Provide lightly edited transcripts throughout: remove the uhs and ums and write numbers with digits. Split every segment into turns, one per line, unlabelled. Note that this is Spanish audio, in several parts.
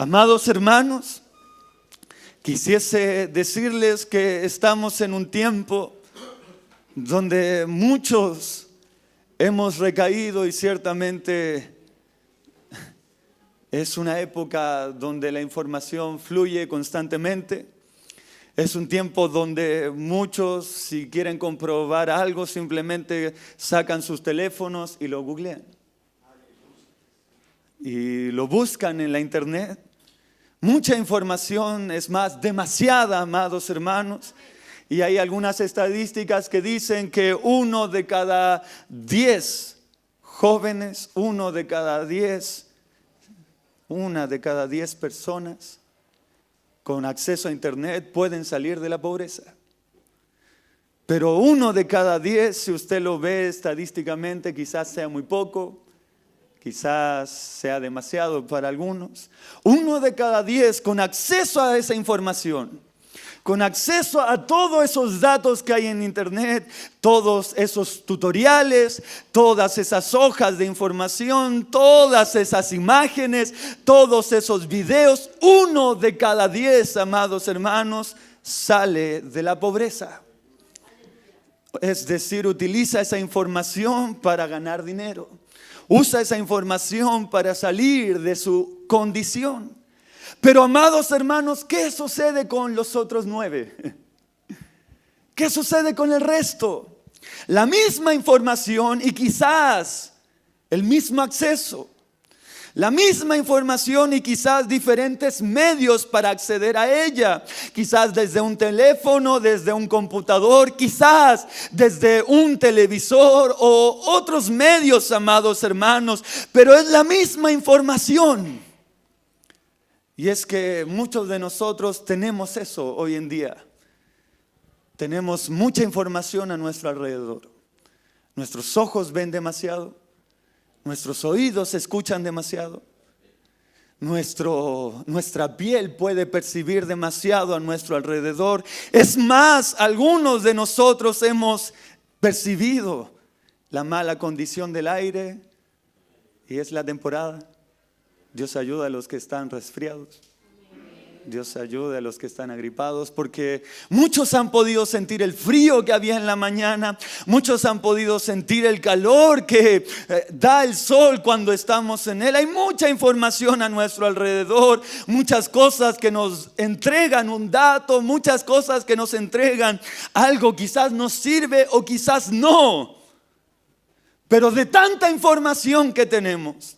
Amados hermanos, quisiese decirles que estamos en un tiempo donde muchos hemos recaído y ciertamente es una época donde la información fluye constantemente. Es un tiempo donde muchos, si quieren comprobar algo, simplemente sacan sus teléfonos y lo googlean. Y lo buscan en la internet. Mucha información, es más, demasiada, amados hermanos. Y hay algunas estadísticas que dicen que 1 de cada 10 jóvenes, 1 de cada 10 personas con acceso a internet pueden salir de la pobreza. Pero 1 de cada 10, si usted lo ve estadísticamente, quizás sea muy poco, quizás sea demasiado para algunos. 1 de cada 10 con acceso a esa información, con acceso a todos esos datos que hay en internet, todos esos tutoriales, todas esas hojas de información, todas esas imágenes, todos esos videos, 1 de cada 10, amados hermanos, sale de la pobreza. Es decir, utiliza esa información para ganar dinero. Usa esa información para salir de su condición. Pero amados hermanos, ¿qué sucede con los otros 9? ¿Qué sucede con el resto? La misma información y quizás el mismo acceso. La misma información y quizás diferentes medios para acceder a ella. Quizás desde un teléfono, desde un computador, quizás desde un televisor o otros medios, amados hermanos. Pero es la misma información. Y es que muchos de nosotros tenemos eso hoy en día. Tenemos mucha información a nuestro alrededor. Nuestros ojos ven demasiado. Nuestros oídos escuchan demasiado. Nuestra piel puede percibir demasiado a nuestro alrededor. Es más, algunos de nosotros hemos percibido la mala condición del aire. Y es la temporada. Dios ayuda a los que están resfriados. Dios ayude a los que están agripados, porque muchos han podido sentir el frío que había en la mañana. Muchos han podido sentir el calor que da el sol cuando estamos en él. Hay mucha información a nuestro alrededor, muchas cosas que nos entregan un dato, muchas cosas que nos entregan algo, quizás nos sirve o quizás no. Pero de tanta información que tenemos,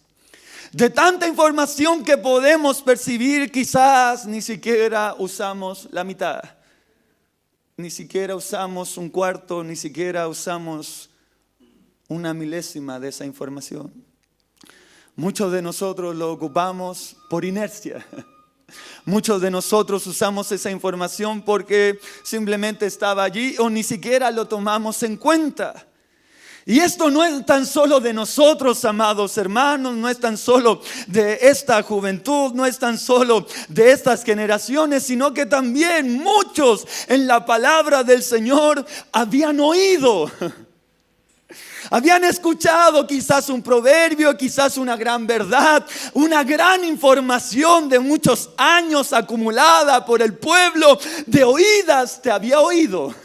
de tanta información que podemos percibir, quizás ni siquiera usamos la mitad. Ni siquiera usamos un cuarto, ni siquiera usamos una milésima de esa información. Muchos de nosotros lo ocupamos por inercia. Muchos de nosotros usamos esa información porque simplemente estaba allí o ni siquiera lo tomamos en cuenta. Y esto no es tan solo de nosotros, amados hermanos, no es tan solo de esta juventud, no es tan solo de estas generaciones, sino que también muchos en la palabra del Señor habían oído. Habían escuchado quizás un proverbio, quizás una gran verdad, una gran información de muchos años acumulada por el pueblo. De oídas te había oído.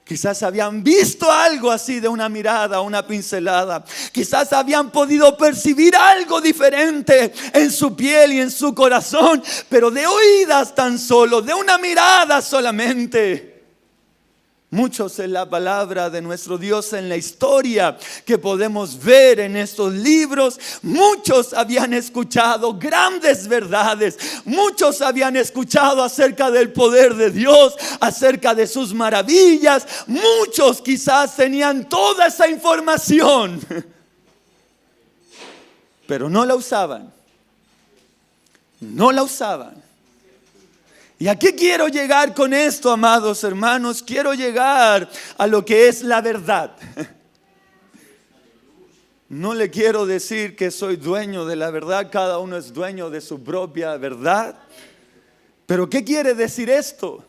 Quizás habían visto algo así de una mirada, una pincelada. Quizás habían podido percibir algo diferente en su piel y en su corazón. Pero de oídas tan solo, de una mirada solamente. Muchos en la palabra de nuestro Dios, en la historia que podemos ver en estos libros, muchos habían escuchado grandes verdades. Muchos habían escuchado acerca del poder de Dios, acerca de sus maravillas. Muchos quizás tenían toda esa información, pero no la usaban. No la usaban. ¿Y a qué quiero llegar con esto, amados hermanos? Quiero llegar a lo que es la verdad. No le quiero decir que soy dueño de la verdad. Cada uno es dueño de su propia verdad. Pero ¿qué quiere decir esto?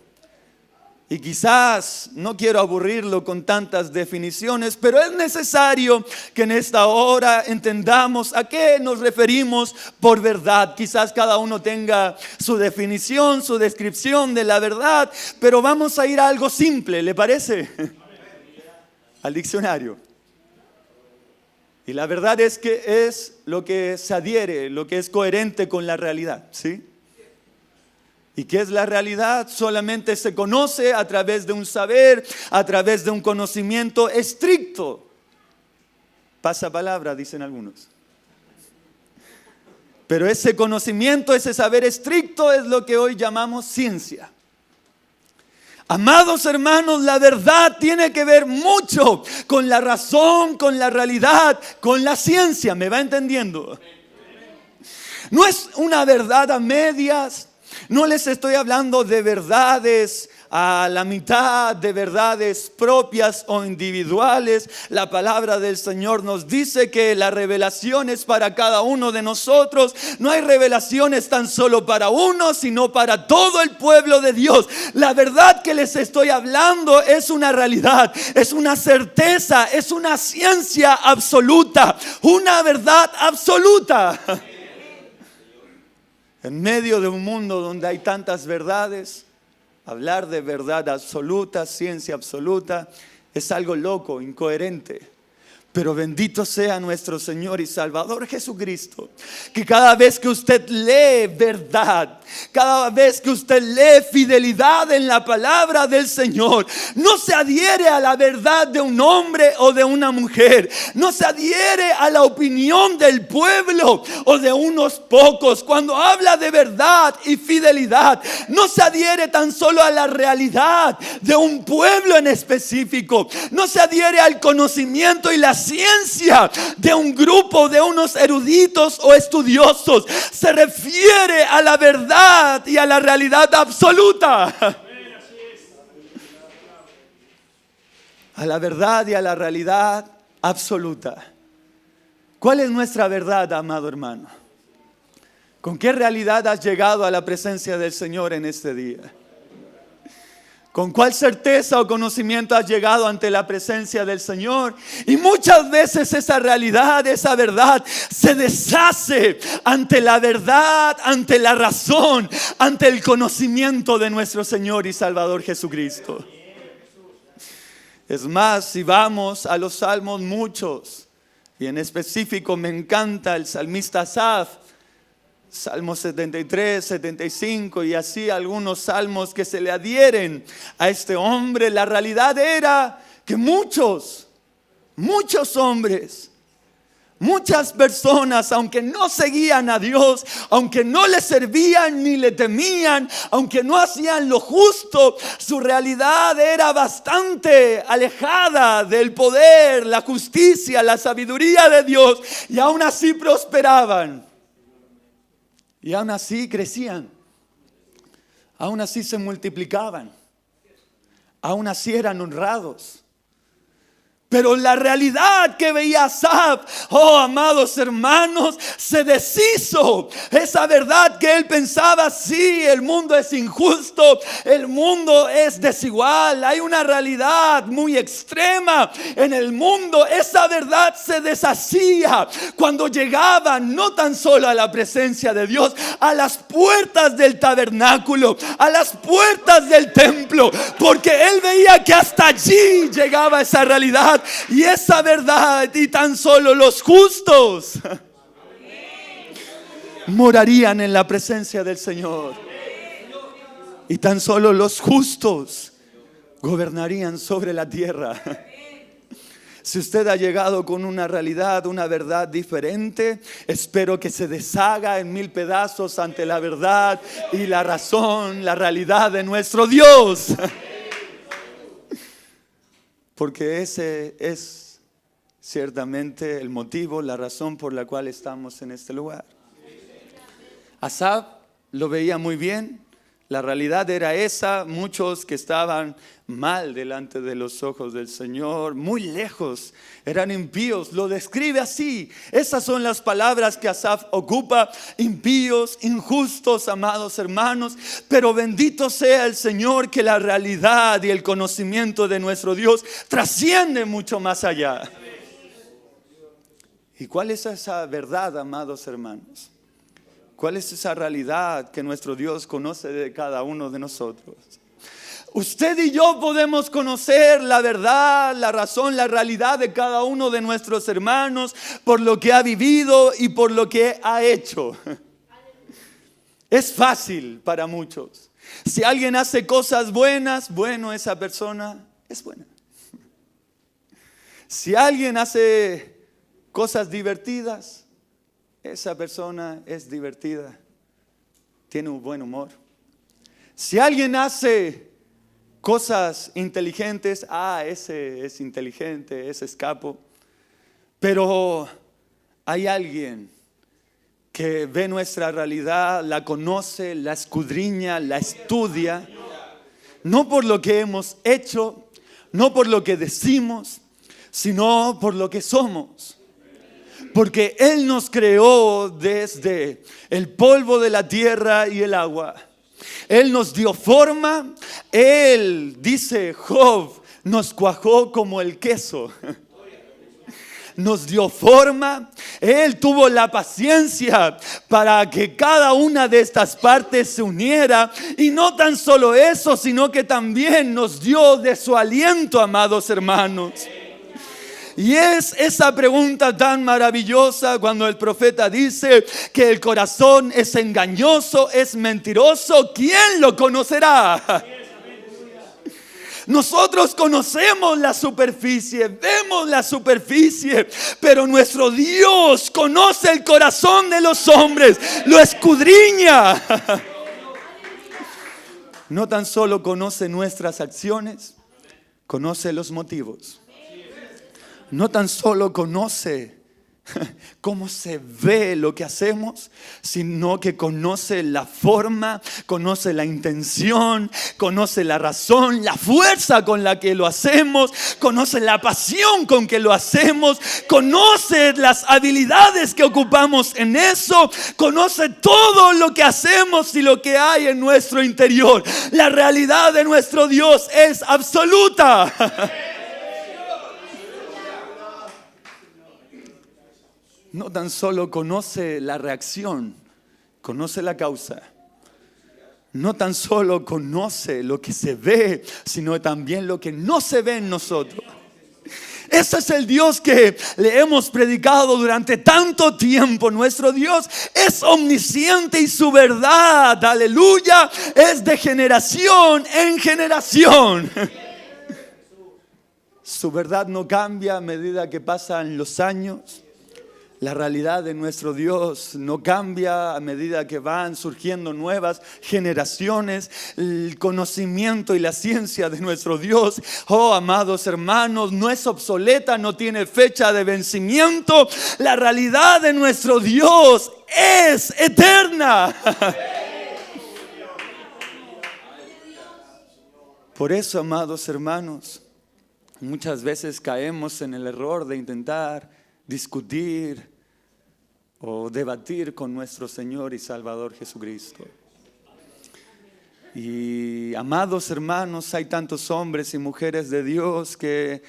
Y quizás no quiero aburrirlo con tantas definiciones, pero es necesario que en esta hora entendamos a qué nos referimos por verdad. Quizás cada uno tenga su definición, su descripción de la verdad, pero vamos a ir a algo simple, ¿le parece? Al diccionario. Y la verdad es que es lo que se adhiere, lo que es coherente con la realidad, ¿sí? ¿Y qué es la realidad? Solamente se conoce a través de un saber, a través de un conocimiento estricto. Pasapalabra, dicen algunos. Pero ese conocimiento, ese saber estricto es lo que hoy llamamos ciencia. Amados hermanos, la verdad tiene que ver mucho con la razón, con la realidad, con la ciencia. ¿Me va entendiendo? No es una verdad a medias. No les estoy hablando de verdades a la mitad, de verdades propias o individuales. La palabra del Señor nos dice que la revelación es para cada uno de nosotros. No hay revelaciones tan solo para uno, sino para todo el pueblo de Dios. La verdad que les estoy hablando es una realidad, es una certeza, es una ciencia absoluta, una verdad absoluta. En medio de un mundo donde hay tantas verdades, hablar de verdad absoluta, ciencia absoluta, es algo loco, incoherente. Pero bendito sea nuestro Señor y Salvador Jesucristo, que cada vez que usted lee verdad, cada vez que usted lee fidelidad en la palabra del Señor, no se adhiere a la verdad de un hombre o de una mujer, no se adhiere a la opinión del pueblo o de unos pocos. Cuando habla de verdad y fidelidad, no se adhiere tan solo a la realidad de un pueblo en específico, no se adhiere al conocimiento y la ciencia de un grupo, de unos eruditos o estudiosos. Se refiere a la verdad y a la realidad absoluta. A la verdad y a la realidad absoluta. ¿Cuál es nuestra verdad, amado hermano? ¿Con qué realidad has llegado a la presencia del Señor en este día? ¿Con cuál certeza o conocimiento has llegado ante la presencia del Señor? Y muchas veces esa realidad, esa verdad se deshace ante la verdad, ante la razón, ante el conocimiento de nuestro Señor y Salvador Jesucristo. Es más, si vamos a los salmos muchos, y en específico me encanta el salmista Asaf, Salmos 73, 75 y así algunos salmos que se le adhieren a este hombre. La realidad era que muchos hombres, muchas personas, aunque no seguían a Dios, aunque no le servían ni le temían, aunque no hacían lo justo, su realidad era bastante alejada del poder, la justicia, la sabiduría de Dios, y aún así prosperaban. Y aún así crecían, aún así se multiplicaban, aún así eran honrados. Pero la realidad que veía Asaf, oh amados hermanos, se deshizo. Esa verdad que él pensaba, sí, el mundo es injusto, el mundo es desigual, hay una realidad muy extrema en el mundo. Esa verdad se deshacía cuando llegaban no tan solo a la presencia de Dios, a las puertas del tabernáculo, a las puertas del templo, porque él veía que hasta allí llegaba esa realidad. Y esa verdad, y tan solo los justos morarían en la presencia del Señor. Y tan solo los justos gobernarían sobre la tierra. Si usted ha llegado con una realidad, una verdad diferente, espero que se deshaga en mil pedazos ante la verdad y la razón, la realidad de nuestro Dios. Porque ese es ciertamente el motivo, la razón por la cual estamos en este lugar. Asaf lo veía muy bien, La realidad era esa, muchos que estaban mal delante de los ojos del Señor, muy lejos, eran impíos, lo describe así. Esas son las palabras que Asaf ocupa: impíos, injustos, amados hermanos. Pero bendito sea el Señor, que la realidad y el conocimiento de nuestro Dios trasciende mucho más allá. ¿Y cuál es esa verdad, amados hermanos? ¿Cuál es esa realidad que nuestro Dios conoce de cada uno de nosotros? Usted y yo podemos conocer la verdad, la razón, la realidad de cada uno de nuestros hermanos por lo que ha vivido y por lo que ha hecho. Es fácil para muchos. Si alguien hace cosas buenas, bueno, esa persona es buena. Si alguien hace cosas divertidas, esa persona es divertida, tiene un buen humor. Si alguien hace cosas inteligentes, ese es inteligente, ese es capo. Pero hay alguien que ve nuestra realidad, la conoce, la escudriña, la estudia, no por lo que hemos hecho, no por lo que decimos, sino por lo que somos. Porque Él nos creó desde el polvo de la tierra y el agua. Él nos dio forma. Él, dice Job, nos cuajó como el queso. Nos dio forma. Él tuvo la paciencia para que cada una de estas partes se uniera. Y no tan solo eso, sino que también nos dio de su aliento, amados hermanos. Y es esa pregunta tan maravillosa cuando el profeta dice que el corazón es engañoso, es mentiroso. ¿Quién lo conocerá? Nosotros conocemos la superficie, vemos la superficie, pero nuestro Dios conoce el corazón de los hombres, lo escudriña. No tan solo conoce nuestras acciones, conoce los motivos. No tan solo conoce cómo se ve lo que hacemos, sino que conoce la forma, conoce la intención, conoce la razón, la fuerza con la que lo hacemos, conoce la pasión con que lo hacemos, conoce las habilidades que ocupamos en eso, conoce todo lo que hacemos y lo que hay en nuestro interior. La realidad de nuestro Dios es absoluta. No tan solo conoce la reacción, conoce la causa. No tan solo conoce lo que se ve, sino también lo que no se ve en nosotros. Ese es el Dios que le hemos predicado durante tanto tiempo. Nuestro Dios es omnisciente y su verdad, aleluya, es de generación en generación. Su verdad no cambia a medida que pasan los años. La realidad de nuestro Dios no cambia a medida que van surgiendo nuevas generaciones. El conocimiento y la ciencia de nuestro Dios, oh amados hermanos, no es obsoleta, no tiene fecha de vencimiento. La realidad de nuestro Dios es eterna. Por eso, amados hermanos, muchas veces caemos en el error de intentar discutir o debatir con nuestro Señor y Salvador Jesucristo. Y amados hermanos, hay tantos hombres y mujeres de Dios que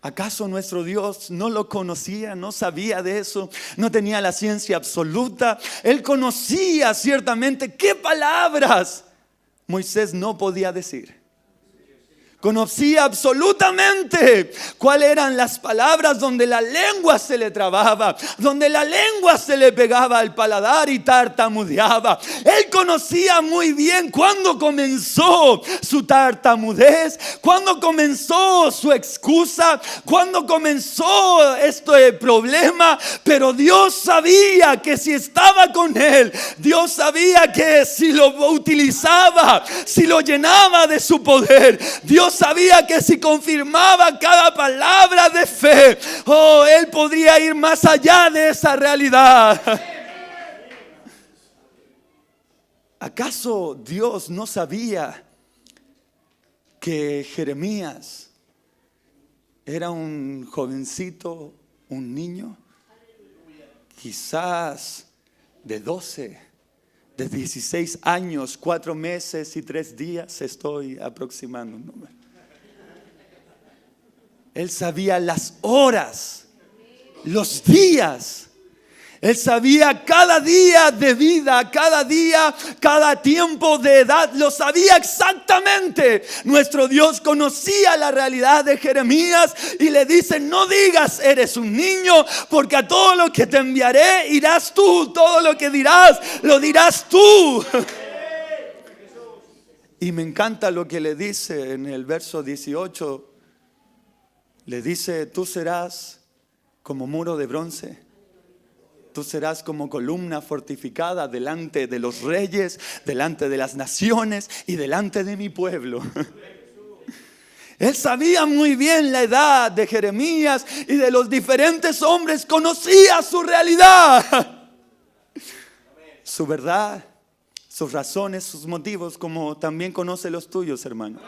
¿acaso nuestro Dios no lo conocía? ¿No sabía de eso? ¿No tenía la ciencia absoluta? Él conocía ciertamente qué palabras Moisés no podía decir. Conocía absolutamente cuáles eran las palabras donde la lengua se le trababa, donde la lengua se le pegaba al paladar y tartamudeaba. Él conocía muy bien cuándo comenzó su tartamudez, cuándo comenzó su excusa, cuándo comenzó este problema. Pero Dios sabía que si estaba con él, Dios sabía que si lo utilizaba, si lo llenaba de su poder, Dios sabía que si confirmaba cada palabra de fe, él podría ir más allá de esa realidad. ¿Acaso Dios no sabía que Jeremías era un jovencito, un niño? Quizás de 12, de 16 años, 4 meses y 3 días, estoy aproximando un número. Él sabía las horas, los días. Él sabía cada día de vida, cada día, cada tiempo de edad, lo sabía exactamente. Nuestro Dios conocía la realidad de Jeremías y le dice: no digas eres un niño, porque a todo lo que te enviaré irás tú, todo lo que dirás, lo dirás tú. Y me encanta lo que le dice en el verso 18. Le dice: tú serás como muro de bronce. Tú serás como columna fortificada delante de los reyes, delante de las naciones y delante de mi pueblo. Él sabía muy bien la edad de Jeremías y de los diferentes hombres, conocía su realidad, su verdad, sus razones, sus motivos, como también conoce los tuyos, hermano.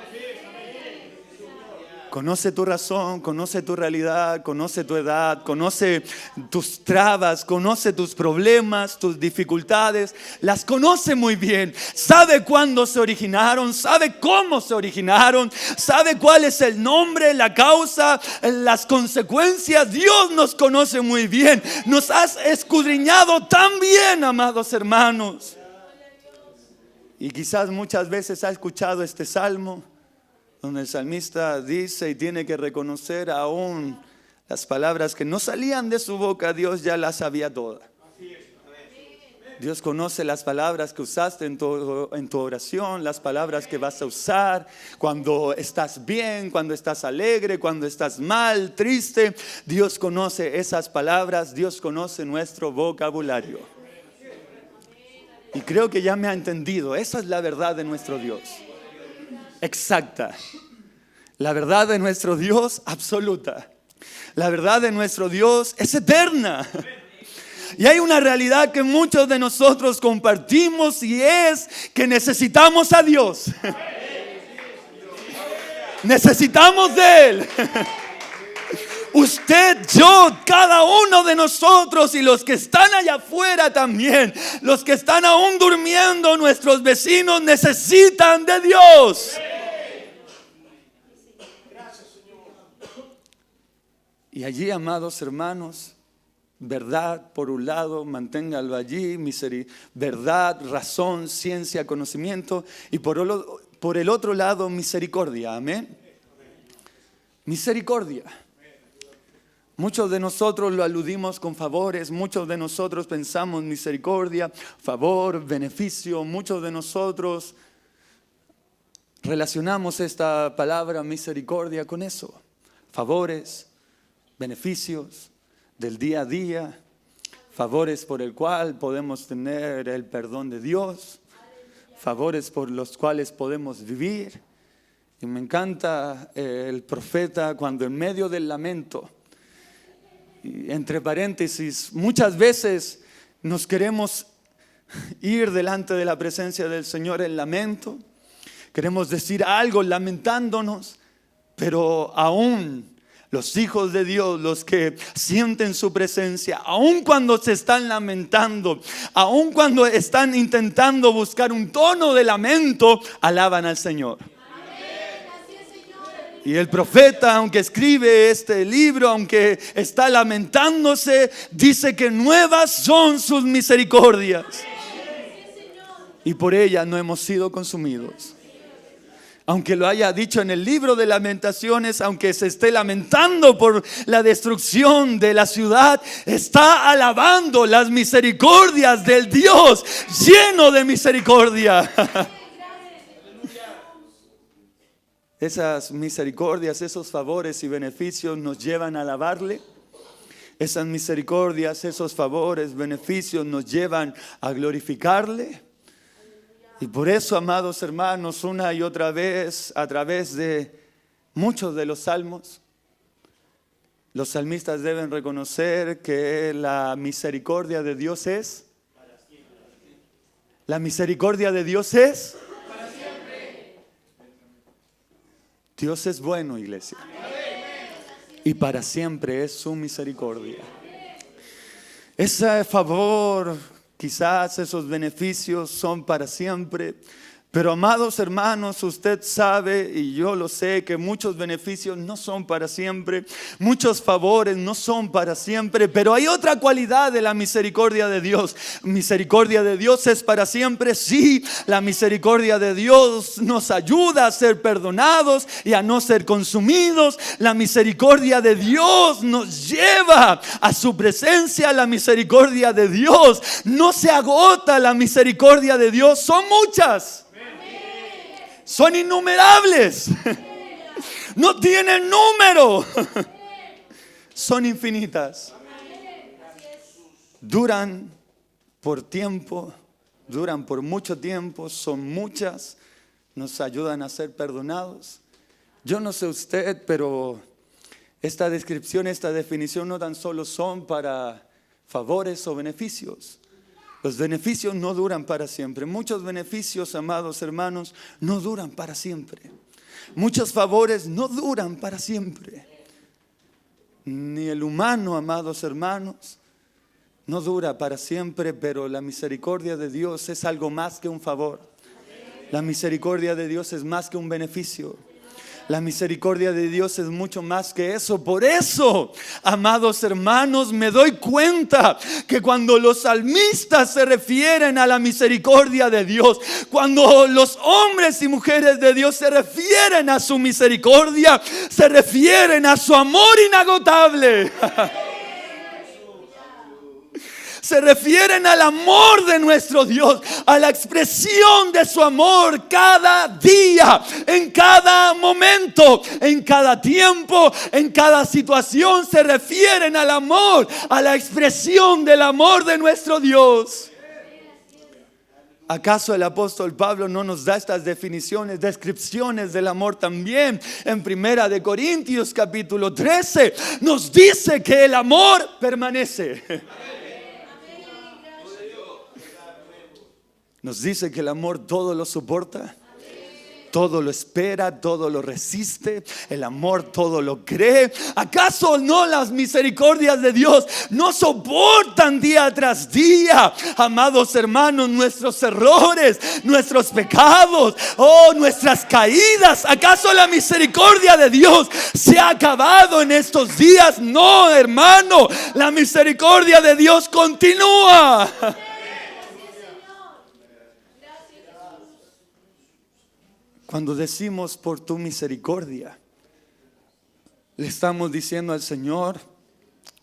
Conoce tu razón, conoce tu realidad, conoce tu edad, conoce tus trabas, conoce tus problemas, tus dificultades. Las conoce muy bien. Sabe cuándo se originaron, sabe cómo se originaron, sabe cuál es el nombre, la causa, las consecuencias. Dios nos conoce muy bien. Nos has escudriñado tan bien, amados hermanos. Y quizás muchas veces ha escuchado este salmo, donde el salmista dice y tiene que reconocer aún las palabras que no salían de su boca. Dios ya las sabía todas. Dios conoce las palabras que usaste en tu oración, las palabras que vas a usar cuando estás bien, cuando estás alegre, cuando estás mal, triste. Dios conoce esas palabras, Dios conoce nuestro vocabulario. Y creo que ya me ha entendido. Esa es la verdad de nuestro Dios. Exacta. La verdad de nuestro Dios absoluta. La verdad de nuestro Dios es eterna. Y hay una realidad que muchos de nosotros compartimos, y es que necesitamos a Dios. Necesitamos de Él. Usted, yo, cada uno de nosotros, y los que están allá afuera también, los que están aún durmiendo, nuestros vecinos, necesitan de Dios. Y allí, amados hermanos, verdad por un lado, manténgalo allí, verdad, razón, ciencia, conocimiento, y por el otro lado, misericordia. Amén. Misericordia. Muchos de nosotros lo aludimos con favores, muchos de nosotros pensamos misericordia, favor, beneficio. Muchos de nosotros relacionamos esta palabra misericordia con eso. Favores, beneficios del día a día, favores por el cual podemos tener el perdón de Dios, favores por los cuales podemos vivir. Y me encanta el profeta cuando en medio del lamento, entre paréntesis, muchas veces nos queremos ir delante de la presencia del Señor en lamento, queremos decir algo lamentándonos, pero aún los hijos de Dios, los que sienten su presencia, aun cuando se están lamentando, aun cuando están intentando buscar un tono de lamento, alaban al Señor. Y el profeta, aunque escribe este libro, aunque está lamentándose, dice que nuevas son sus misericordias. Y por ellas no hemos sido consumidos. Aunque lo haya dicho en el libro de Lamentaciones, aunque se esté lamentando por la destrucción de la ciudad, está alabando las misericordias del Dios lleno de misericordia. Esas misericordias, esos favores y beneficios nos llevan a alabarle. Esas misericordias, esos favores, beneficios nos llevan a glorificarle. Y por eso, amados hermanos, una y otra vez, a través de muchos de los salmos, los salmistas deben reconocer que la misericordia de Dios es La misericordia de Dios es. Dios es bueno, iglesia. Y para siempre es su misericordia. Ese favor, quizás esos beneficios son para siempre. Pero amados hermanos, usted sabe y yo lo sé que muchos beneficios no son para siempre, muchos favores no son para siempre, pero hay otra cualidad de la misericordia de Dios. Misericordia de Dios es para siempre, sí. La misericordia de Dios nos ayuda a ser perdonados y a no ser consumidos. La misericordia de Dios nos lleva a su presencia. La misericordia de Dios no se agota. La misericordia de Dios son muchas. Son innumerables. No tienen número. Son infinitas. Duran por tiempo. Duran por mucho tiempo. Son muchas. Nos ayudan a ser perdonados. Yo no sé usted, pero esta descripción, esta definición no tan solo son para favores o beneficios. Los beneficios no duran para siempre. Muchos beneficios, amados hermanos, no duran para siempre. Muchos favores no duran para siempre. Ni el humano, amados hermanos, no dura para siempre, pero la misericordia de Dios es algo más que un favor. La misericordia de Dios es más que un beneficio. La misericordia de Dios es mucho más que eso. Por eso, amados hermanos, me doy cuenta que cuando los salmistas se refieren a la misericordia de Dios, cuando los hombres y mujeres de Dios se refieren a su misericordia, se refieren a su amor inagotable. Se refieren al amor de nuestro Dios, a la expresión de su amor cada día, en cada momento, en cada tiempo, en cada situación. Se refieren al amor, a la expresión del amor de nuestro Dios. ¿Acaso el apóstol Pablo no nos da estas definiciones, descripciones del amor también? En 1 Corintios capítulo 13 nos dice que el amor permanece. Nos dice que el amor todo lo soporta, todo lo espera, todo lo resiste. El amor todo lo cree. ¿Acaso no las misericordias de Dios no soportan día tras día, amados hermanos, nuestros errores, nuestros pecados, nuestras caídas? ¿Acaso la misericordia de Dios se ha acabado en estos días? No, hermano, la misericordia de Dios continúa. Cuando decimos por tu misericordia, le estamos diciendo al Señor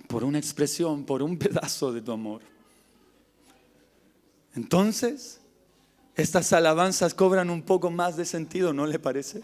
por una expresión, por un pedazo de tu amor. Entonces, estas alabanzas cobran un poco más de sentido, ¿no le parece?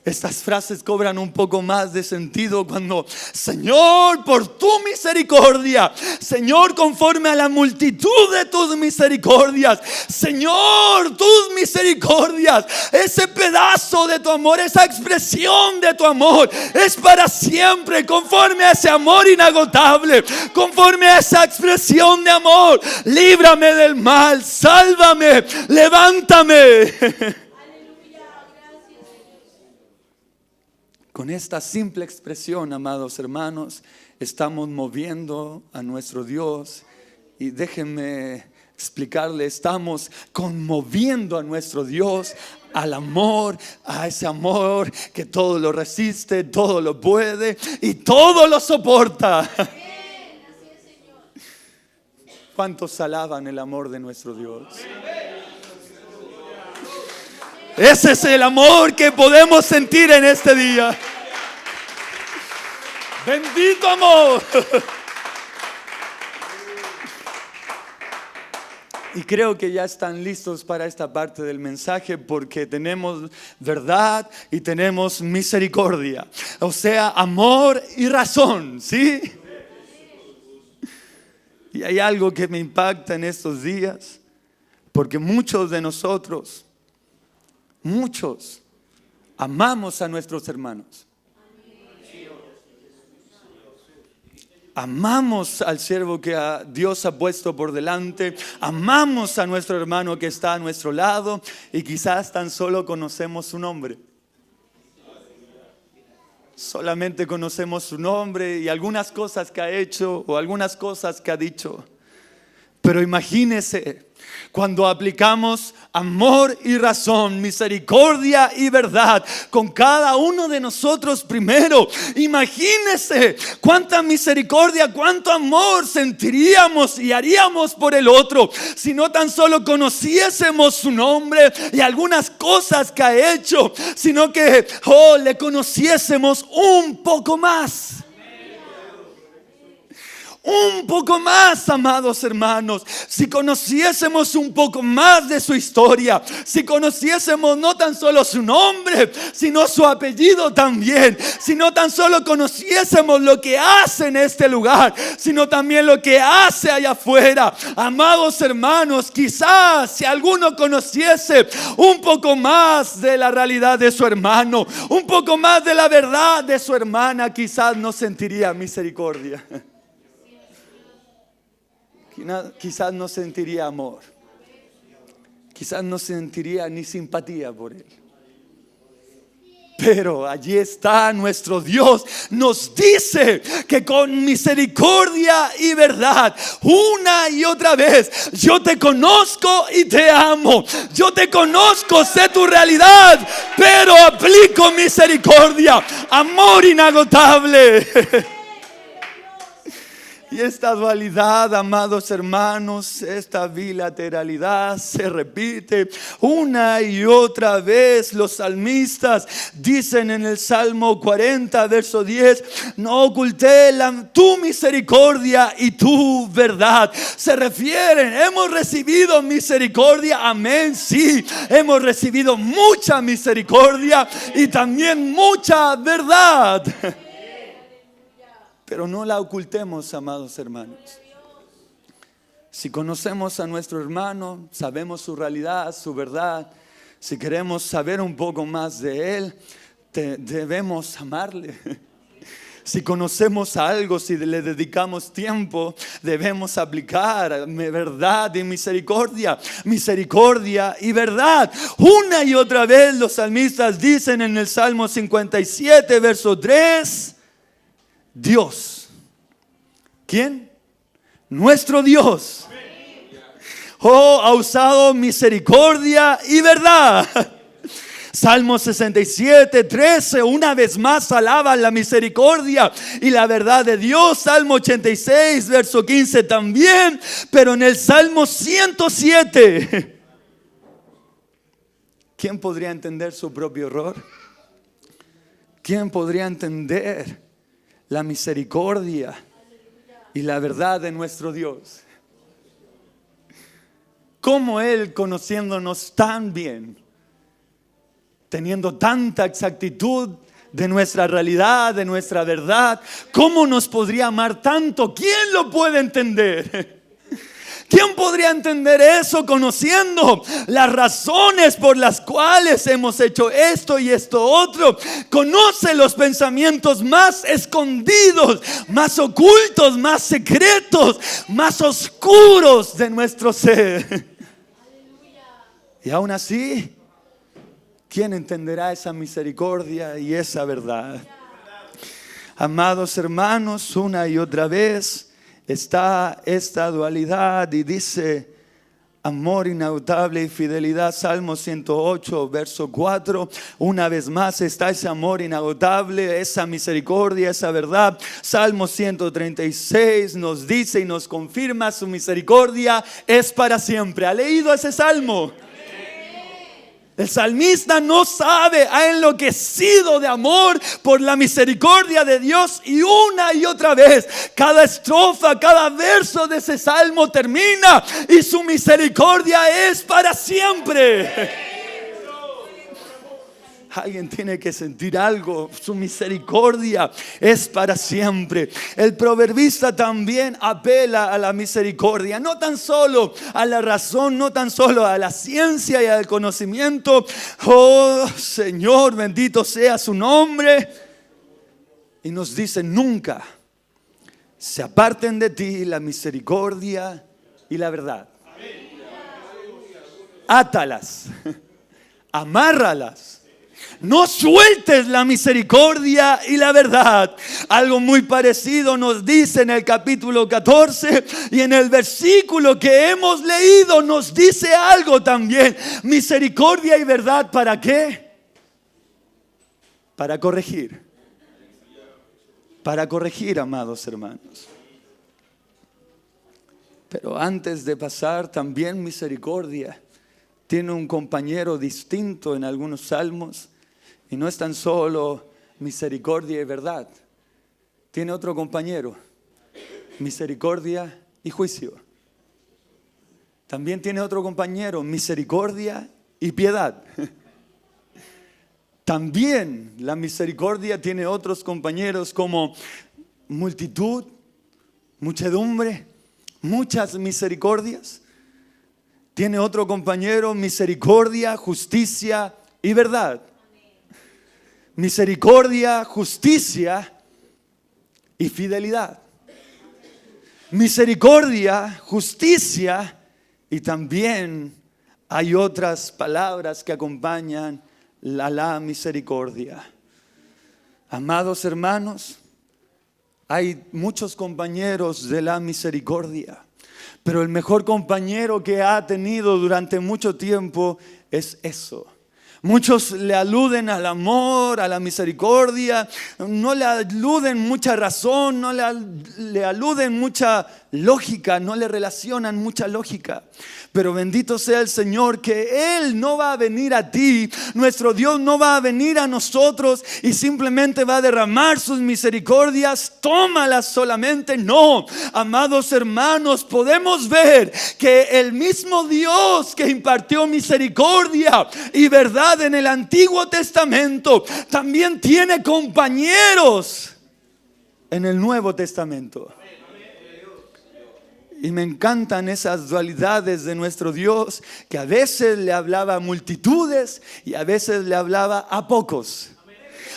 Estas frases cobran un poco más de sentido cuando, Señor, por tu misericordia, Señor, conforme a la multitud de tus misericordias, Señor, tus misericordias, ese pedazo de tu amor, esa expresión de tu amor es para siempre, conforme a ese amor inagotable, conforme a esa expresión de amor. Líbrame del mal, sálvame, levántame. Con esta simple expresión, amados hermanos, estamos moviendo a nuestro Dios. Y déjenme explicarle, estamos conmoviendo a nuestro Dios al amor, a ese amor que todo lo resiste, todo lo puede y todo lo soporta. ¿Cuántos alaban el amor de nuestro Dios? Ese es el amor que podemos sentir en este día. Bendito amor. Y creo que ya están listos para esta parte del mensaje, porque tenemos verdad y tenemos misericordia. O sea, amor y razón, ¿sí? Y hay algo que me impacta en estos días, porque muchos de nosotros, muchos amamos a nuestros hermanos. amamos al siervo que Dios ha puesto por delante, amamos a nuestro hermano que está a nuestro lado y quizás tan solo conocemos su nombre. Solamente conocemos su nombre y algunas cosas que ha hecho o algunas cosas que ha dicho. Pero imagínese cuando aplicamos amor y razón, misericordia y verdad con cada uno de nosotros primero. Imagínese cuánta misericordia, cuánto amor sentiríamos y haríamos por el otro si no tan solo conociésemos su nombre y algunas cosas que ha hecho, sino que le conociésemos un poco más. Un poco más, amados hermanos, si conociésemos un poco más de su historia, si conociésemos no tan solo su nombre, sino su apellido también, si no tan solo conociésemos lo que hace en este lugar, sino también lo que hace allá afuera. Amados hermanos, quizás si alguno conociese un poco más de la realidad de su hermano, un poco más de la verdad de su hermana, quizás no sentiría misericordia. Quizás no sentiría amor. Quizás no sentiría ni simpatía por él. Pero allí está nuestro Dios. Nos dice que con misericordia y verdad, una y otra vez, yo te conozco y te amo. Yo te conozco, sé tu realidad, pero aplico misericordia, amor inagotable. Y esta dualidad, amados hermanos, esta bilateralidad se repite una y otra vez. Los salmistas dicen en el Salmo 40, verso 10, no oculté tu misericordia y tu verdad. Se refieren, hemos recibido misericordia, amén, sí, hemos recibido mucha misericordia y también mucha verdad. Pero no la ocultemos, amados hermanos. Si conocemos a nuestro hermano, sabemos su realidad, su verdad. Si queremos saber un poco más de él, debemos amarle. Si conocemos algo, si le dedicamos tiempo, debemos aplicar verdad y misericordia. Misericordia y verdad. Una y otra vez los salmistas dicen en el Salmo 57, verso 3... Dios. ¿Quién? Nuestro Dios. Ha usado misericordia y verdad. Salmo 67, 13, una vez más alaba la misericordia y la verdad de Dios. Salmo 86, verso 15 también. Pero en el Salmo 107, ¿quién podría entender su propio error? ¿Quién podría entender la misericordia y la verdad de nuestro Dios? ¿Cómo Él, conociéndonos tan bien, teniendo tanta exactitud de nuestra realidad, de nuestra verdad, cómo nos podría amar tanto? ¿Quién lo puede entender? ¿Quién podría entender eso conociendo las razones por las cuales hemos hecho esto y esto otro? Conoce los pensamientos más escondidos, más ocultos, más secretos, más oscuros de nuestro ser. Y aún así, ¿quién entenderá esa misericordia y esa verdad? Amados hermanos, una y otra vez está esta dualidad y dice amor inagotable y fidelidad. Salmo 108, verso 4. Una vez más está ese amor inagotable, esa misericordia, esa verdad. Salmo 136 nos dice y nos confirma su misericordia es para siempre. ¿Ha leído ese salmo? El salmista no sabe, ha enloquecido de amor por la misericordia de Dios y una y otra vez, cada estrofa, cada verso de ese salmo termina y su misericordia es para siempre. Alguien tiene que sentir algo. Su misericordia es para siempre. El proverbista también apela a la misericordia, no tan solo a la razón, no tan solo a la ciencia y al conocimiento. Oh Señor, bendito sea su nombre. Y nos dice nunca se aparten de ti la misericordia y la verdad. Átalas, amárralas. No sueltes la misericordia y la verdad. Algo muy parecido nos dice en el capítulo 14 y en el versículo que hemos leído nos dice algo también. Misericordia y verdad, ¿para qué? Para corregir. Para corregir, amados hermanos. Pero antes de pasar, también misericordia tiene un compañero distinto en algunos salmos. Y no es tan solo misericordia y verdad. Tiene otro compañero, misericordia y juicio. También tiene otro compañero, misericordia y piedad. También la misericordia tiene otros compañeros como multitud, muchedumbre, muchas misericordias. Tiene otro compañero, misericordia, justicia y verdad. Misericordia, justicia y fidelidad. Misericordia, justicia y también hay otras palabras que acompañan la misericordia. Amados hermanos, hay muchos compañeros de la misericordia, pero el mejor compañero que ha tenido durante mucho tiempo es eso. Muchos le aluden al amor, a la misericordia, no le aluden mucha razón, no le aluden mucha lógica, no le relacionan mucha lógica. Pero bendito sea el Señor que Él no va a venir a ti, nuestro Dios no va a venir a nosotros y simplemente va a derramar sus misericordias, tómalas solamente. No, amados hermanos, podemos ver que el mismo Dios que impartió misericordia y verdad en el Antiguo Testamento también tiene compañeros en el Nuevo Testamento. Y me encantan esas dualidades de nuestro Dios, que a veces le hablaba a multitudes y a veces le hablaba a pocos.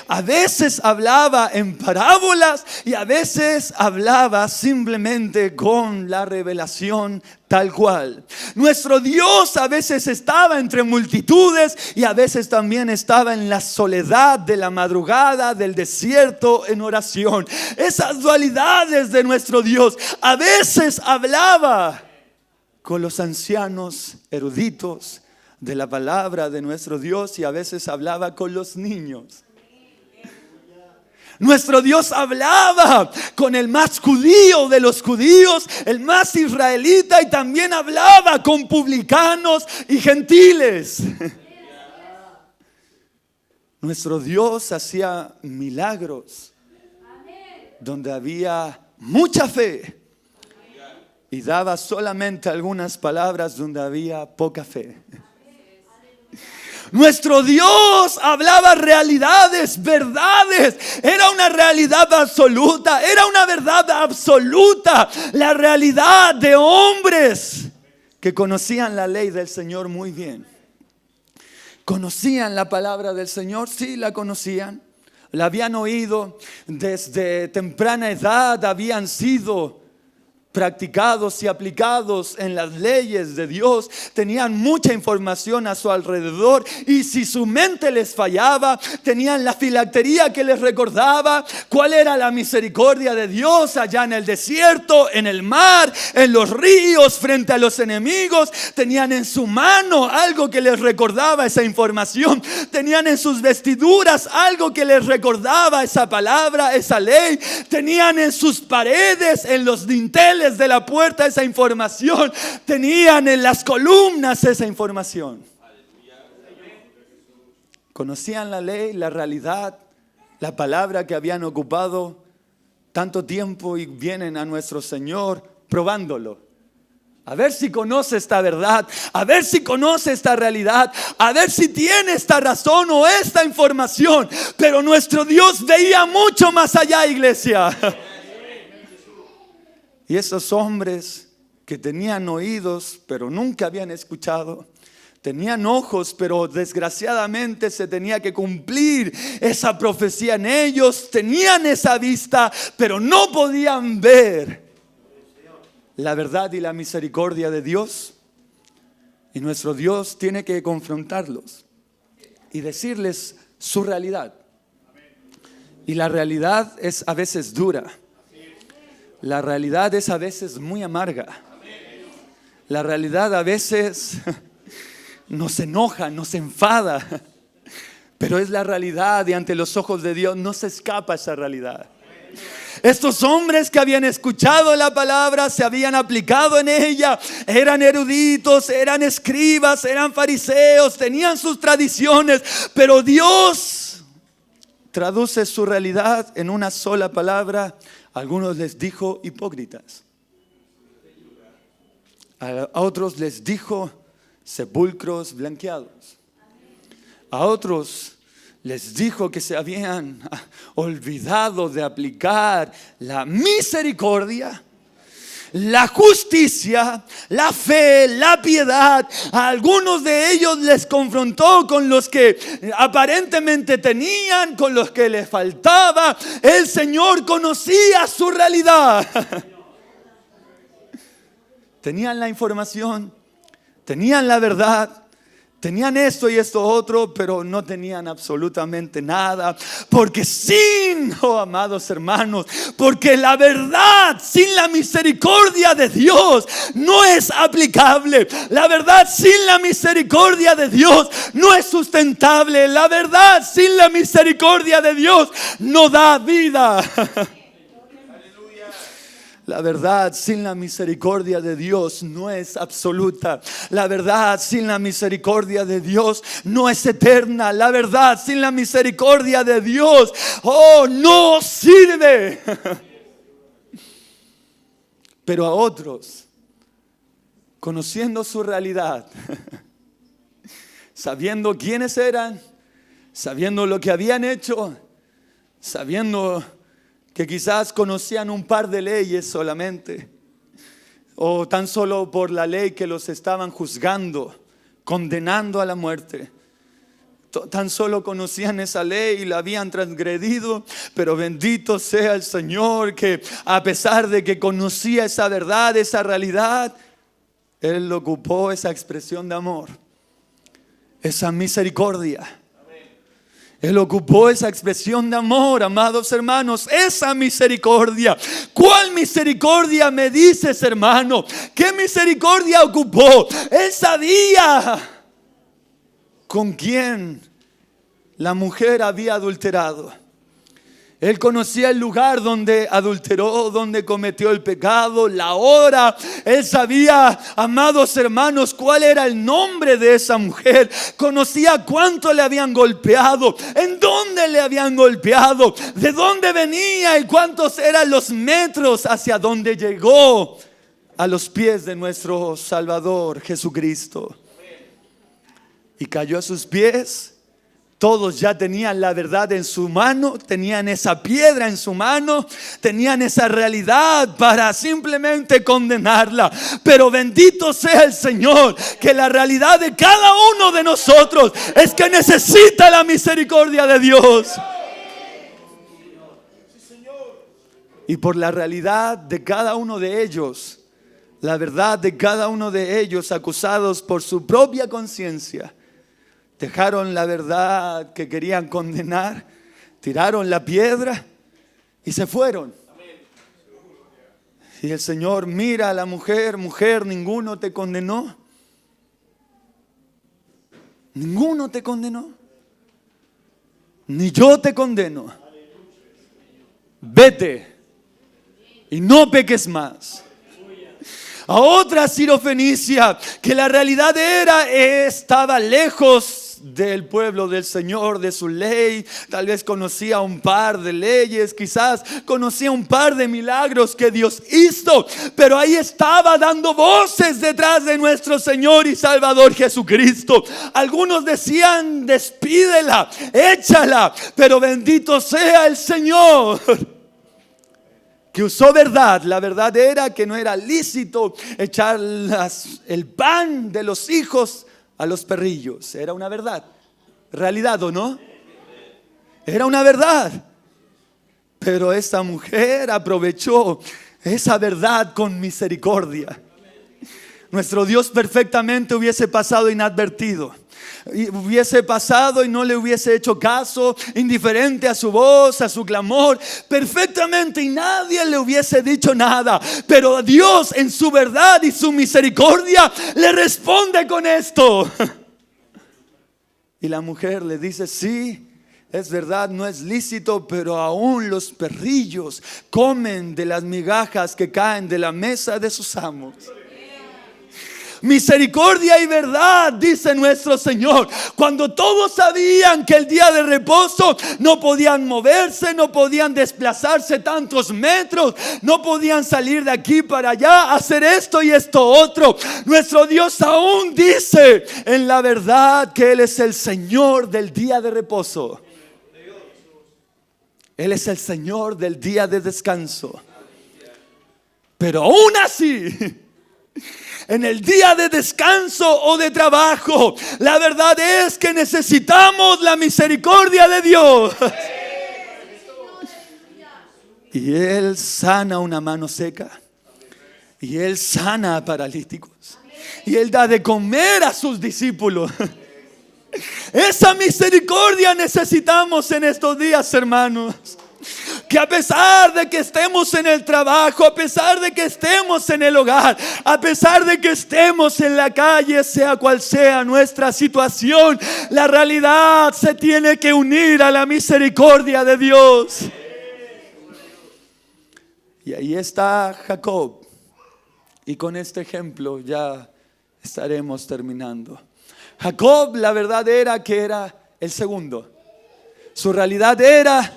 A veces hablaba en parábolas y a veces hablaba simplemente con la revelación tal cual. Nuestro Dios a veces estaba entre multitudes y a veces también estaba en la soledad de la madrugada, del desierto, en oración. Esas dualidades de nuestro Dios. A veces hablaba con los ancianos eruditos de la palabra de nuestro Dios y a veces hablaba con los niños. Nuestro Dios hablaba con el más judío de los judíos, el más israelita, y también hablaba con publicanos y gentiles. Nuestro Dios hacía milagros donde había mucha fe y daba solamente algunas palabras donde había poca fe. Nuestro Dios hablaba realidades, verdades. Era una realidad absoluta. Era una verdad absoluta. La realidad de hombres que conocían la ley del Señor muy bien. ¿Conocían la palabra del Señor? Sí, la conocían. La habían oído desde temprana edad. Habían sido practicados y aplicados en las leyes de Dios, tenían mucha información a su alrededor y si su mente les fallaba, tenían la filactería que les recordaba cuál era la misericordia de Dios allá en el desierto, en el mar, en los ríos, frente a los enemigos. Tenían en su mano algo que les recordaba esa información, tenían en sus vestiduras algo que les recordaba esa palabra, esa ley, tenían en sus paredes, en los dinteles de la puerta esa información, tenían en las columnas esa información. Conocían la ley, la realidad, la palabra que habían ocupado tanto tiempo y vienen a nuestro Señor probándolo. A ver si conoce esta verdad, a ver si conoce esta realidad, a ver si tiene esta razón o esta información. Pero nuestro Dios veía mucho más allá, iglesia. Y esos hombres que tenían oídos pero nunca habían escuchado, tenían ojos pero desgraciadamente se tenía que cumplir cumplir esa profecía en ellos. Tenían esa vista, pero no podían ver la verdad y la misericordia de Dios. Y nuestro Dios tiene que confrontarlos y decirles su realidad. Y la realidad es a veces dura. La realidad es a veces muy amarga. La realidad a veces nos enoja, nos enfada. Pero es la realidad y ante los ojos de Dios no se escapa esa realidad. Estos hombres que habían escuchado la palabra, se habían aplicado en ella, eran eruditos, eran escribas, eran fariseos, tenían sus tradiciones, pero Dios traduce su realidad en una sola palabra. A algunos les dijo hipócritas, a otros les dijo sepulcros blanqueados, a otros les dijo que se habían olvidado de aplicar la misericordia, la justicia, la fe, la piedad. A algunos de ellos les confrontó con los que aparentemente tenían, con los que les faltaba. El Señor conocía su realidad. Tenían la información, tenían la verdad. Tenían esto y esto otro, pero no tenían absolutamente nada. Porque amados hermanos, porque la verdad sin la misericordia de Dios no es aplicable. La verdad sin la misericordia de Dios no es sustentable. La verdad sin la misericordia de Dios no da vida. La verdad sin la misericordia de Dios no es absoluta. La verdad sin la misericordia de Dios no es eterna. La verdad sin la misericordia de Dios, no sirve. Pero a otros, conociendo su realidad, sabiendo quiénes eran, sabiendo lo que habían hecho, sabiendo que quizás conocían un par de leyes solamente, o tan solo por la ley que los estaban juzgando, condenando a la muerte. Tan solo conocían esa ley y la habían transgredido, pero bendito sea el Señor que a pesar de que conocía esa verdad, esa realidad, Él ocupó esa expresión de amor, esa misericordia. Él ocupó esa expresión de amor, amados hermanos, esa misericordia. ¿Cuál misericordia me dices, hermano? ¿Qué misericordia ocupó? Él sabía con quién la mujer había adulterado. Él conocía el lugar donde adulteró, donde cometió el pecado, la hora. Él sabía, amados hermanos, cuál era el nombre de esa mujer. Conocía cuánto le habían golpeado, en dónde le habían golpeado, de dónde venía y cuántos eran los metros hacia donde llegó a los pies de nuestro Salvador Jesucristo. Y cayó a sus pies. Todos ya tenían la verdad en su mano, tenían esa piedra en su mano, tenían esa realidad para simplemente condenarla. Pero bendito sea el Señor, que la realidad de cada uno de nosotros es que necesita la misericordia de Dios. Y por la realidad de cada uno de ellos, la verdad de cada uno de ellos acusados por su propia conciencia, dejaron la verdad que querían condenar, tiraron la piedra y se fueron. Y el Señor mira a la mujer: mujer, ninguno te condenó. Ninguno te condenó. Ni yo te condeno. Vete y no peques más. A otra sirofenicia que la realidad estaba lejos del pueblo del Señor, de su ley. Tal vez conocía un par de leyes, quizás conocía un par de milagros que Dios hizo, pero ahí estaba dando voces detrás de nuestro Señor y Salvador Jesucristo. Algunos decían: despídela, échala, pero bendito sea el Señor que usó verdad. La verdad era que no era lícito echar el pan de los hijos a los perrillos. Era una verdad, realidad, ¿o no? Era una verdad. Pero esta mujer aprovechó esa verdad con misericordia. Nuestro Dios perfectamente hubiese pasado inadvertido. Hubiese pasado y no le hubiese hecho caso, indiferente a su voz, a su clamor, perfectamente, y nadie le hubiese dicho nada. Pero Dios, en su verdad y su misericordia, le responde con esto. Y la mujer le dice: sí, es verdad, no es lícito, pero aún los perrillos comen de las migajas que caen de la mesa de sus amos. Misericordia y verdad, dice nuestro Señor. Cuando todos sabían que el día de reposo no podían moverse, no podían desplazarse tantos metros, no podían salir de aquí para allá, hacer esto y esto otro, nuestro Dios aún dice en la verdad que Él es el Señor del día de reposo. Él es el Señor del día de descanso. Pero aún así, en el día de descanso o de trabajo, la verdad es que necesitamos la misericordia de Dios. Y Él sana una mano seca. Y Él sana a paralíticos. Y Él da de comer a sus discípulos. Esa misericordia necesitamos en estos días, hermanos. Que a pesar de que estemos en el trabajo, a pesar de que estemos en el hogar, a pesar de que estemos en la calle, sea cual sea nuestra situación, la realidad se tiene que unir a la misericordia de Dios. Y ahí está Jacob. Y con este ejemplo ya estaremos terminando. Jacob, la verdad era que era el segundo. Su realidad era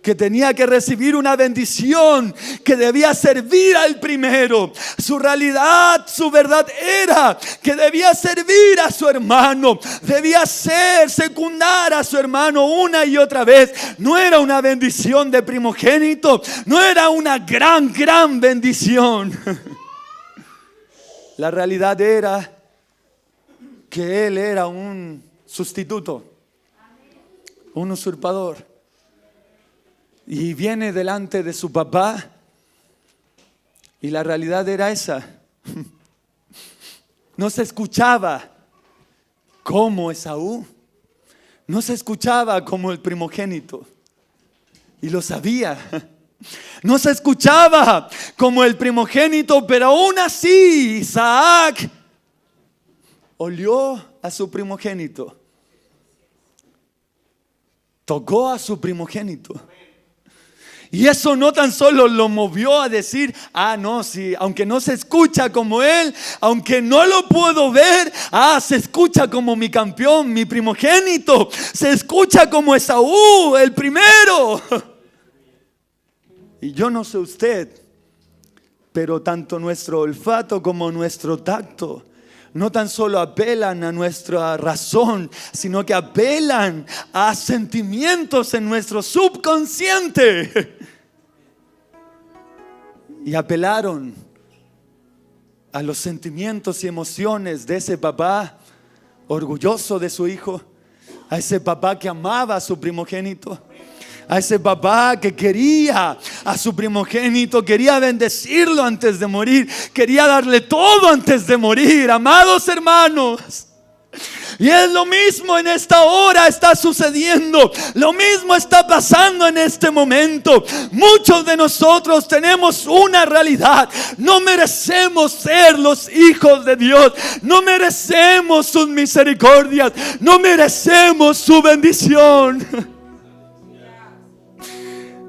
que tenía que recibir una bendición que debía servir al primero. Su realidad, su verdad era que debía servir a su hermano, debía secundar a su hermano una y otra vez. No era una bendición de primogénito, no era una gran bendición. La realidad era que él era un sustituto, un usurpador. Y viene delante de su papá y la realidad era esa. No se escuchaba como Esaú, no se escuchaba como el primogénito, y lo sabía. No se escuchaba como el primogénito, pero aún así Isaac olió a su primogénito, tocó a su primogénito. Y eso no tan solo lo movió a decir: no, sí, aunque no se escucha como él, aunque no lo puedo ver, se escucha como mi campeón, mi primogénito, se escucha como Esaú, el primero. Y yo no sé usted, pero tanto nuestro olfato como nuestro tacto no tan solo apelan a nuestra razón, sino que apelan a sentimientos en nuestro subconsciente. Y apelaron a los sentimientos y emociones de ese papá orgulloso de su hijo, a ese papá que amaba a su primogénito, a ese papá que quería a su primogénito, quería bendecirlo antes de morir, quería darle todo antes de morir. Amados hermanos, y es lo mismo en esta hora está sucediendo, lo mismo está pasando en este momento. Muchos de nosotros tenemos una realidad: no merecemos ser los hijos de Dios, no merecemos sus misericordias, no merecemos su bendición.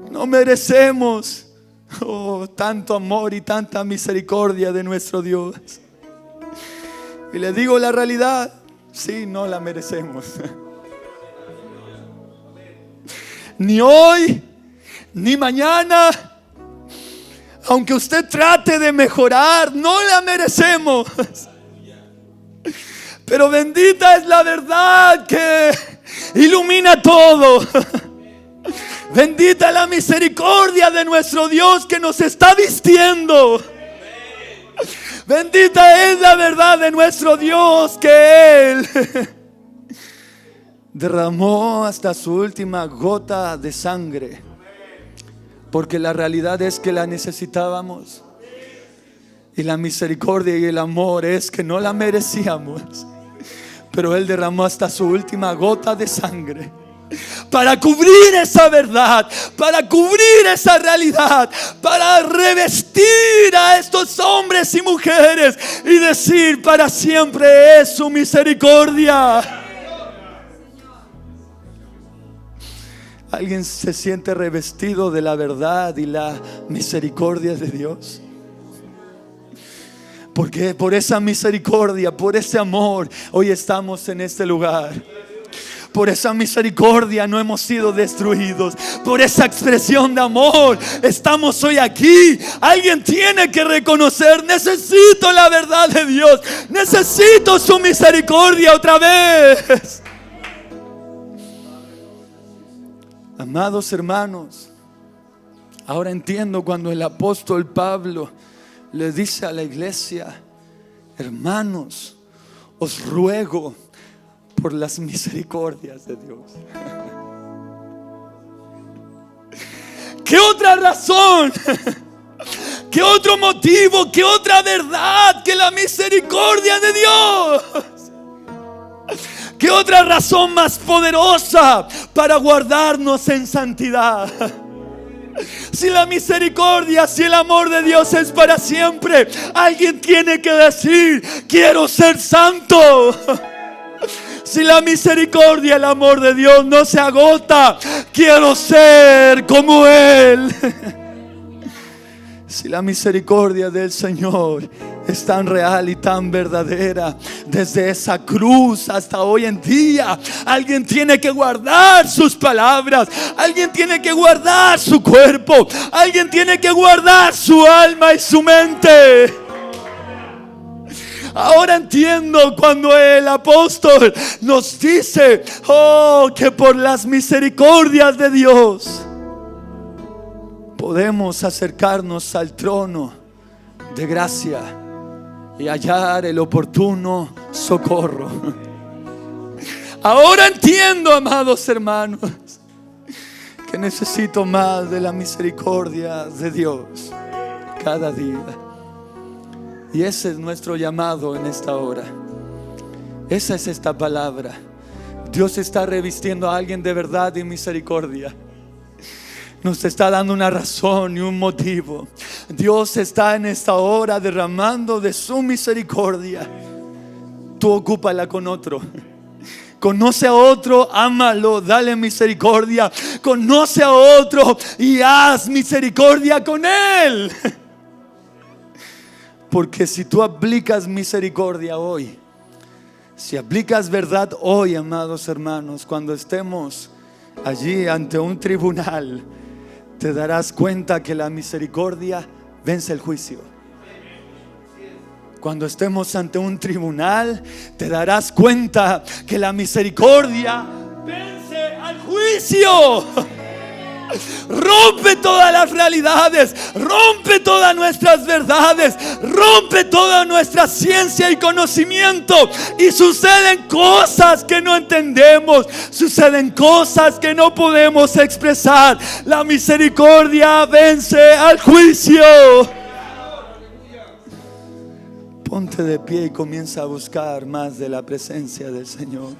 No merecemos tanto amor y tanta misericordia de nuestro Dios. Y le digo la realidad: sí, no la merecemos. Ni hoy, ni mañana. Aunque usted trate de mejorar, no la merecemos. Pero bendita es la verdad que ilumina todo. Bendita la misericordia de nuestro Dios que nos está vistiendo. Bendita es la verdad de nuestro Dios que Él derramó hasta su última gota de sangre, porque la realidad es que la necesitábamos, y la misericordia y el amor es que no la merecíamos, pero Él derramó hasta su última gota de sangre para cubrir esa verdad, para cubrir esa realidad, para revestir a estos hombres y mujeres y decir: para siempre es su misericordia. ¿Alguien se siente revestido de la verdad y la misericordia de Dios? Porque por esa misericordia, por ese amor, hoy estamos en este lugar. Por esa misericordia no hemos sido destruidos. Por esa expresión de amor estamos hoy aquí. Alguien tiene que reconocer: necesito la verdad de Dios, necesito su misericordia otra vez. Amados hermanos, ahora entiendo cuando el apóstol Pablo le dice a la iglesia: hermanos, os ruego por las misericordias de Dios. ¿Qué otra razón? ¿Qué otro motivo? ¿Qué otra verdad que la misericordia de Dios? ¿Qué otra razón más poderosa para guardarnos en santidad? Si la misericordia, si el amor de Dios es para siempre, alguien tiene que decir: quiero ser santo. Si la misericordia, el amor de Dios no se agota, quiero ser como Él. Si la misericordia del Señor es tan real y tan verdadera, desde esa cruz hasta hoy en día, alguien tiene que guardar sus palabras, alguien tiene que guardar su cuerpo, alguien tiene que guardar su alma y su mente. Ahora entiendo cuando el apóstol nos dice: oh, que por las misericordias de Dios podemos acercarnos al trono de gracia y hallar el oportuno socorro. Ahora entiendo, amados hermanos, que necesito más de la misericordia de Dios cada día. Y ese es nuestro llamado en esta hora. Esa es esta palabra. Dios está revistiendo a alguien de verdad y misericordia. Nos está dando una razón y un motivo. Dios está en esta hora derramando de su misericordia. Tú ocúpala con otro. Conoce a otro, ámalo, dale misericordia. Conoce a otro y haz misericordia con él. Porque si tú aplicas misericordia hoy, si aplicas verdad hoy, amados hermanos, cuando estemos allí ante un tribunal, te darás cuenta que la misericordia vence el juicio. Cuando estemos ante un tribunal, te darás cuenta que la misericordia vence al juicio. Rompe todas las realidades, rompe todas nuestras verdades, rompe toda nuestra ciencia y conocimiento, y suceden cosas que no entendemos, suceden cosas que no podemos expresar. La misericordia vence al juicio. Ponte de pie y comienza a buscar más de la presencia del Señor.